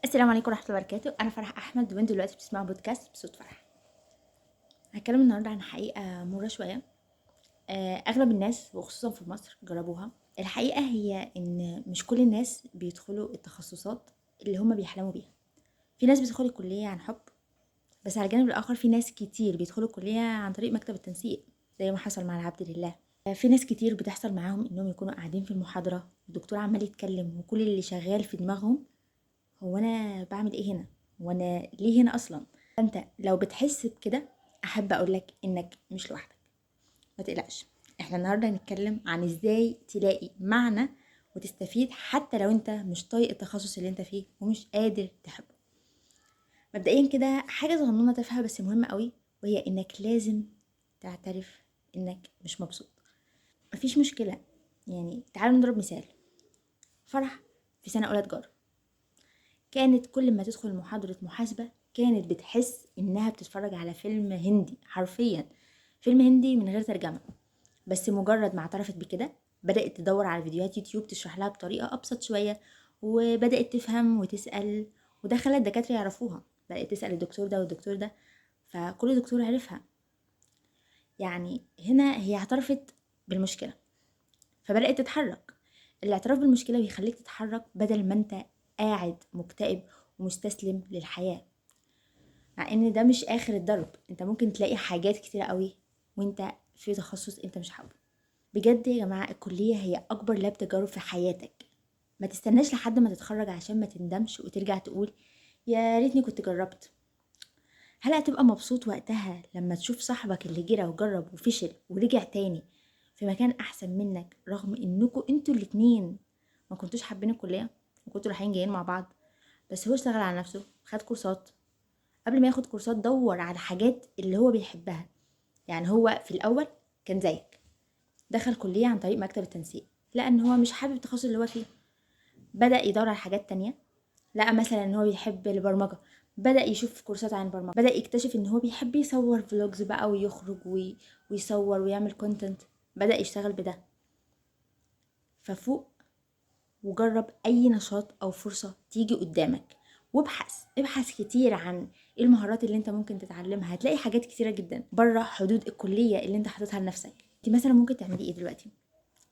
السلام عليكم ورحمة الله وبركاته. أنا فرح أحمد وانتوا دلوقتي بتسمعوا بودكاست بصوت فرح. هتكلم النهاردة عن حقيقة مرة شوية. أغلب الناس وخصوصا في مصر جربوها. الحقيقة هي إن مش كل الناس بيدخلوا التخصصات اللي هما بيحلموا بيها. في ناس بتدخل الكلية عن حب، بس على الجانب الآخر في ناس كتير بيدخلوا الكلية عن طريق مكتب التنسيق زي ما حصل مع العبد لله. في ناس كتير بتحصل معاهم إنهم يكونوا قاعدين في المحاضرة والدكتور عمال يتكلم وكل اللي شغال في دماغهم هو انا بعمل ايه هنا، وانا ليه هنا اصلا. انت لو بتحس بكده احب اقولك انك مش لوحدك، ما تقلقش. احنا النهارده هنتكلم عن ازاي تلاقي معنى وتستفيد حتى لو انت مش طايق التخصص اللي انت فيه ومش قادر تحبه. مبدئيا كده حاجه صغنونه تافهه بس مهمه قوي، وهي انك لازم تعترف انك مش مبسوط. مفيش مشكله. يعني تعالوا نضرب مثال. فرح في سنه اولى تجاره كانت كل ما تدخل محاضرة محاسبة كانت بتحس إنها بتتفرج على فيلم هندي، حرفيا فيلم هندي من غير ترجمة. بس مجرد ما اعترفت بكده بدأت تدور على فيديوهات يوتيوب تشرح لها بطريقة أبسط شوية، وبدأت تفهم وتسأل، وده خلى الدكاترة يعرفوها. بدأت تسأل الدكتور ده والدكتور ده، فكل دكتور عرفها. يعني هنا هي اعترفت بالمشكلة فبدأت تتحرك. الاعتراف بالمشكلة بيخليك تتحرك بدل ما انت قاعد مكتئب ومستسلم للحياة. مع ان ده مش اخر الضرب، انت ممكن تلاقي حاجات كتيرة قوي وانت في تخصص انت مش حابه. بجد يا جماعة الكلية هي اكبر لاب تجارب في حياتك. ما تستناش لحد ما تتخرج عشان ما تندمش وترجع تقول يا ريتني كنت جربت. هل هتبقى مبسوط وقتها لما تشوف صاحبك اللي جرى وجرب وفشل ورجع تاني في مكان احسن منك، رغم انكوا انتوا الاتنين ما كنتوش حابين الكلية وكنتوا رايحين جايين مع بعض؟ بس هو اشتغل على نفسه، خد كورسات. قبل ما ياخد كورسات دور على حاجات اللي هو بيحبها. يعني هو في الاول كان زيك، دخل كلية عن طريق مكتب التنسيق، لقى ان هو مش حابب التخصص اللي هو فيه، بدأ يدور على حاجات تانية. لقى مثلا ان هو بيحب البرمجة، بدأ يشوف كورسات عن البرمجة، بدأ يكتشف ان هو بيحب يصور فلوجز بقى ويخرج ويصور ويعمل كونتنت، بدأ يشتغل بده. ففوق وجرب اي نشاط او فرصة تيجي قدامك، ابحث كتير عن ايه المهارات اللي انت ممكن تتعلمها. هتلاقي حاجات كتيرة جدا بره حدود الكلية اللي انت حاططها لنفسك. انت مثلا ممكن تعملي ايه دلوقتي؟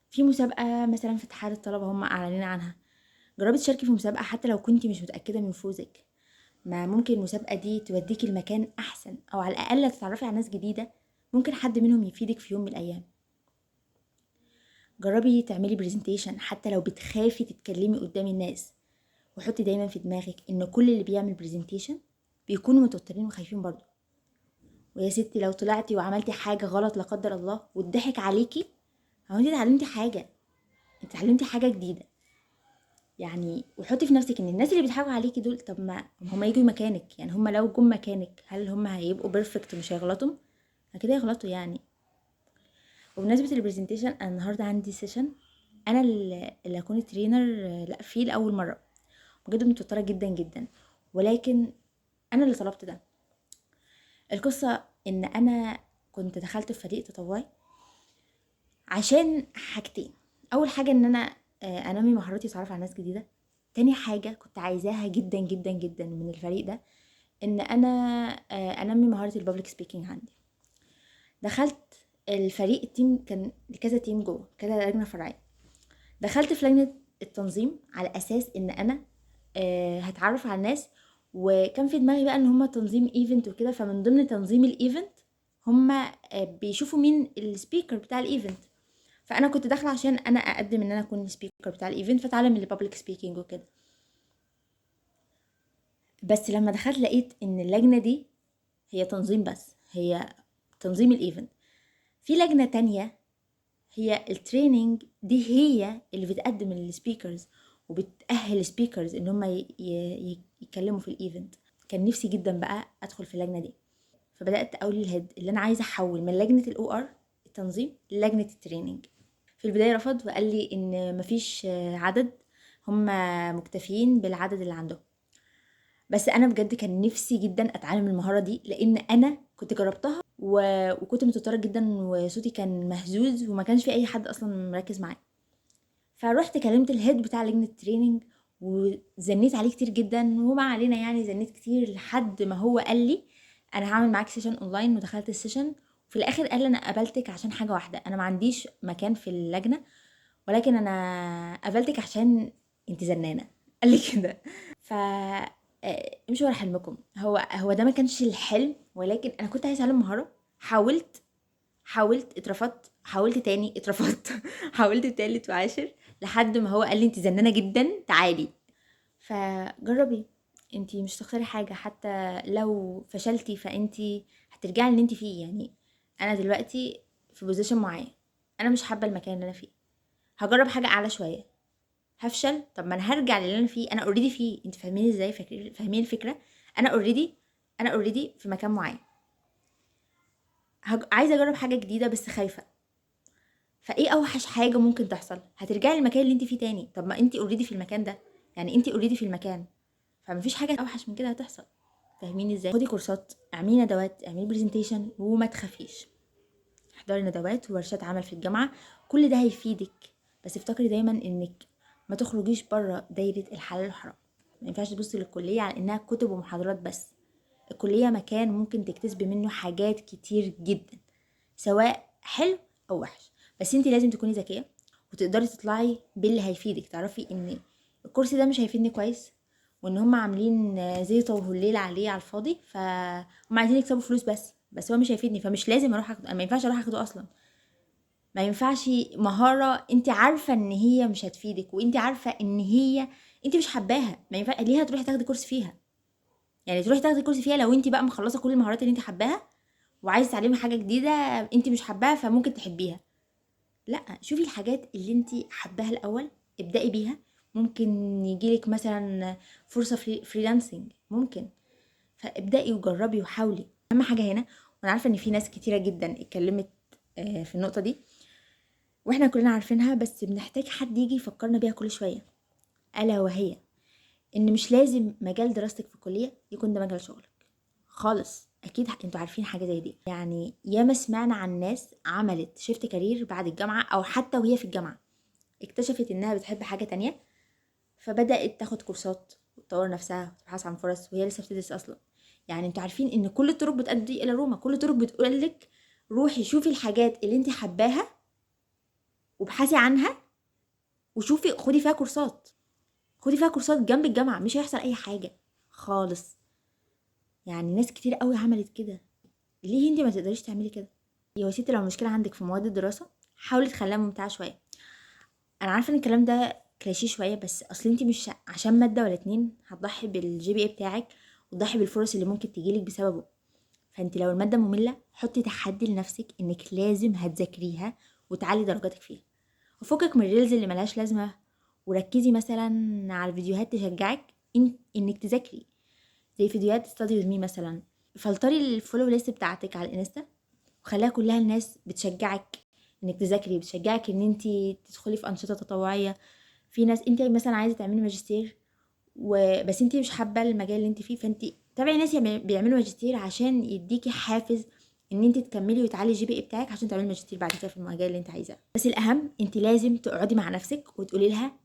في مسابقة مثلا في اتحاد الطلبة هم اعلنين عنها، جربي تشاركي في مسابقة حتى لو كنتي مش متأكدة من فوزك. ما ممكن المسابقة دي توديكي لمكان احسن، او على الاقل تتعرفي على ناس جديدة، ممكن حد منهم يفيدك في يوم من الايام. جربي تعملي برزنتيشن حتى لو بتخافي تتكلمي قدام الناس، وحطي دايما في دماغك ان كل اللي بيعمل برزنتيشن بيكونوا متوترين وخايفين برضه. ويا ستي لو طلعتي وعملتي حاجة غلط لا قدر الله واتضحك عليكي، هو انت اتعلمتي حاجة، انت اتعلمتي حاجة جديدة. يعني وحطي في نفسك ان الناس اللي بيضحكوا عليكي دول، طب ما هم يجوا مكانك، يعني هم لو جم مكانك هل هم هيبقوا بيرفكت مش هيغلطوا؟ اكيد هيغلطوا يعني. وبمناسبة البرزنتيشن انا النهاردة عندي سيشن، انا اللي هكون ترينر لا فيه لاول مرة. بجد متوترة جدا جدا، ولكن انا اللي طلبت ده. القصة ان انا كنت دخلت في فريق تطوعي عشان حاجتين. اول حاجة ان انا انمي مهاراتي واتعرف على ناس جديدة. تاني حاجة كنت عايزاها جدا جدا جدا من الفريق ده، ان انا انمي مهارة البابليك سبيكينج عندي. دخلت الفريق، التيم كان كذا تيم جوه كذا لجنة فرعية. دخلت في لجنة التنظيم على اساس ان انا هتعرف على الناس، وكان في دماغي بقى ان هما تنظيم ايفنت وكده، فمن ضمن تنظيم الايفنت هما بيشوفوا مين السبيكر بتاع الايفنت. فانا كنت داخله عشان انا اقدم ان انا اكون السبيكر بتاع الايفنت فتعلم البابليك سبيكينج وكده. بس لما دخلت لقيت ان اللجنه دي هي تنظيم، بس هي تنظيم الايفنت. في لجنه تانية هي التريننج، دي هي اللي بتقدم السبيكرز وبتأهل السبيكرز ان هم يتكلموا في الايفنت. كان نفسي جدا بقى ادخل في اللجنه دي، فبدات اقول للهيد اللي انا عايزه احول من لجنه الاو ار التنظيم للجنه التريننج. في البدايه رفض وقال لي ان مفيش عدد، هم مكتفيين بالعدد اللي عندهم. بس انا بجد كان نفسي جدا اتعلم المهاره دي، لان انا كنت جربتها وكنت متوتره جدا وصوتي كان مهزوز وما كانش في اي حد اصلا مركز معايا. فروحت كلمت الهيد بتاع لجنه التريننج وزنيت عليه كتير جدا، وما علينا يعني زنيت كتير لحد ما هو قال لي انا هعمل معاك سيشن اونلاين. ودخلت السيشن وفي الاخر قال لي انا قابلتك عشان حاجه واحده، انا ما عنديش مكان في اللجنه، ولكن انا قابلتك عشان انت زنانه. قال لي كده. ف امشوا ورا حلمكم. هو ده ما كانش الحلم، ولكن انا كنت عايزه اتعلم مهاره. حاولت اترفضت، حاولت تاني اترفضت حاولت تالت وعاشر لحد ما هو قال لي انت زنانه جدا تعالي. فجربي، انت مش تخسري حاجه، حتى لو فشلتي فانت هترجعي اللي انت فيه. يعني انا دلوقتي في بوزيشن معين، انا مش حابه المكان اللي انا فيه، هجرب حاجه اعلى شويه، هفشل، طب ما انا هرجع للي انا فيه، انا اوريدي فيه. انت فاهمين ازاي؟ فاهمين الفكره؟ انا اوريدي في مكان معين، عايزه اجرب حاجه جديده بس خايفه. فايه اوحش حاجه ممكن تحصل؟ هترجعي للمكان اللي انت فيه تاني. طب ما انت اوريدي في المكان ده، يعني انت اوريدي في المكان، فمفيش حاجه اوحش من كده هتحصل. فاهمين ازاي؟ خدي كورسات، اعملي ندوات، اعملي برزنتيشن، وما تخافيش. احضري ندوات وورشات عمل في الجامعه، كل ده هيفيدك. بس افتكري دايما انك ما تخرجيش بره دايره الحلال والحرام. ما ينفعش تبصي للكليه على انها كتب ومحاضرات بس. الكليه مكان ممكن تكتسبي منه حاجات كتير جدا، سواء حلو او وحش. بس انت لازم تكوني ذكيه وتقدري تطلعي باللي هيفيدك. تعرفي ان الكورس ده مش هيفيدني كويس، وان هم عاملين زيطه وهليل عليه على الفاضي، فهم عايزين يكسبوا فلوس بس هو مش هيفيدني، فمش لازم اروح اخده. ما ينفعش اروح اخده اصلا. ما ينفعش مهاره انت عارفه ان هي مش هتفيدك، وانت عارفه ان هي انت مش حباها. ما ينفع ليه هتروحي تاخدي كورس فيها؟ يعني تروحي تاخدي كورس فيها لو انت بقى مخلصه كل المهارات اللي انت حباها وعايزه تتعلمي حاجه جديده انت مش حباها فممكن تحبيها. لا، شوفي الحاجات اللي انت حباها الاول، ابدأي بيها. ممكن يجيلك مثلا فرصة فريلانسنج، ممكن. فابدأي وجربي وحاولي. اهم حاجة هنا، وانا عارفة ان في ناس كتيرة جدا اتكلمت في النقطة دي واحنا كلنا عارفينها، بس بنحتاج حد يجي يفكرنا بيها كل شوية. الا وهي ان مش لازم مجال دراستك في الكلية يكون ده مجال شغلك خالص. اكيد انتوا عارفين حاجه زي دي. يعني ياما سمعنا عن ناس عملت شيفت كارير بعد الجامعه، او حتى وهي في الجامعه اكتشفت انها بتحب حاجه تانية، فبدات تاخد كورسات وتطور نفسها وتبحث عن فرص وهي لسه بتدرس اصلا. يعني انتوا عارفين ان كل الطرق بتؤدي الى روما، كل الطرق بتقولك روحي شوفي الحاجات اللي انت حباها وابحثي عنها، وشوفي خدي فيها كورسات جنب الجامعه، مش هيحصل اي حاجه خالص. يعني ناس كتير قوي عملت كده، ليه انت ما تقدريش تعملي كده؟ يا ستي لو المشكله عندك في مواد الدراسه، حاولي تخليها ممتعه شويه. انا عارفه ان الكلام ده كلاشيه شويه، بس اصل انت مش عشان ماده ولا اتنين هتضحي بالجي بي اي بتاعك وتضحي بالفرص اللي ممكن تجيلك بسببه. فانت لو الماده ممله، حطي تحدي لنفسك انك لازم هتذاكريها وتعلي درجاتك فيها، وفكك من الريلز اللي ملهاش لازمه، وركزي مثلا على الفيديوهات تشجعك انك تذاكري، زي فيديوهات ستادي وذ مي مثلا. فلتري الفولو ليست بتاعتك على الانستا وخليها كلها الناس بتشجعك انك تذاكري، بتشجعك ان انت تدخلي في انشطه تطوعيه. في ناس انت مثلا عايزه تعملي ماجستير وبس انت مش حابه المجال اللي انت فيه، فانت تابعي ناس بيعملوا ماجستير عشان يديكي حافز ان انت تكملي وتعلي الجي بي اي بتاعك عشان تعملي ماجستير بعد كده في المجال اللي انت عايزاه. بس الاهم انت لازم تقعدي مع نفسك وتقولي لها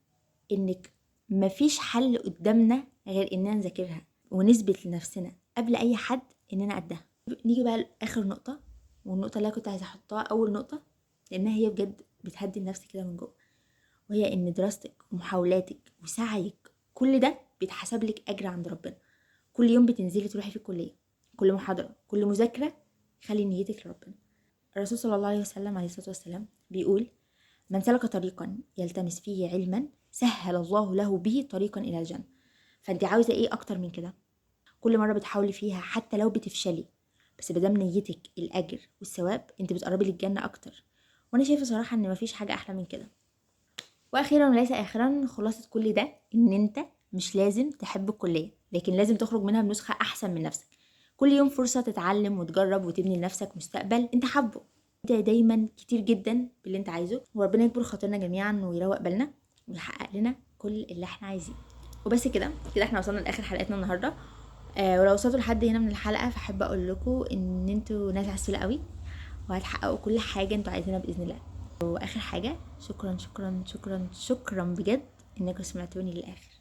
انك مفيش حل قدامنا غير اننا نذاكرها ونثبت لنفسنا قبل اي حد اننا قدها. نيجي بقى لاخر نقطه، والنقطه اللي أنا كنت عايزه احطها اول نقطه لانها هي بجد بتهدي النفس كده من جوه، وهي ان دراستك ومحاولاتك وسعيك كل ده بيتحسب لك اجر عند ربنا. كل يوم بتنزلي تروحي في الكليه، كل محاضره، كل مذاكره، خلي نيتك لربنا. الرسول صلى الله عليه وسلم عليه الصلاه والسلام بيقول: من سلك طريقا يلتمس فيه علما سهل الله له به طريقا الى الجنه. فانت عاوزه ايه اكتر من كده؟ كل مره بتحاولي فيها حتى لو بتفشلي، بس بدام نيتك الاجر والثواب انت بتقربي للجنه اكتر. وانا شايفه صراحه ان مفيش حاجه احلى من كده. واخيرا وليس اخرا، خلاصه كل ده ان انت مش لازم تحب الكليه، لكن لازم تخرج منها بنسخه احسن من نفسك. كل يوم فرصه تتعلم وتجرب وتبني لنفسك مستقبل انت حابه. انت دايما كتير جدا باللي انت عايزه، وربنا يكبر خاطرنا جميعا ويروق بالنا ويحقق لنا كل اللي احنا عايزينه. وبس كده احنا وصلنا لاخر حلقتنا النهارده. ولو وصلتوا لحد هنا من الحلقه فاحب اقول لكم ان انتوا ناس عسولة قوي وهتحققوا كل حاجه انتوا عايزينها باذن الله. واخر حاجه، شكرا شكرا شكرا شكرا بجد انكم سمعتوني للاخر.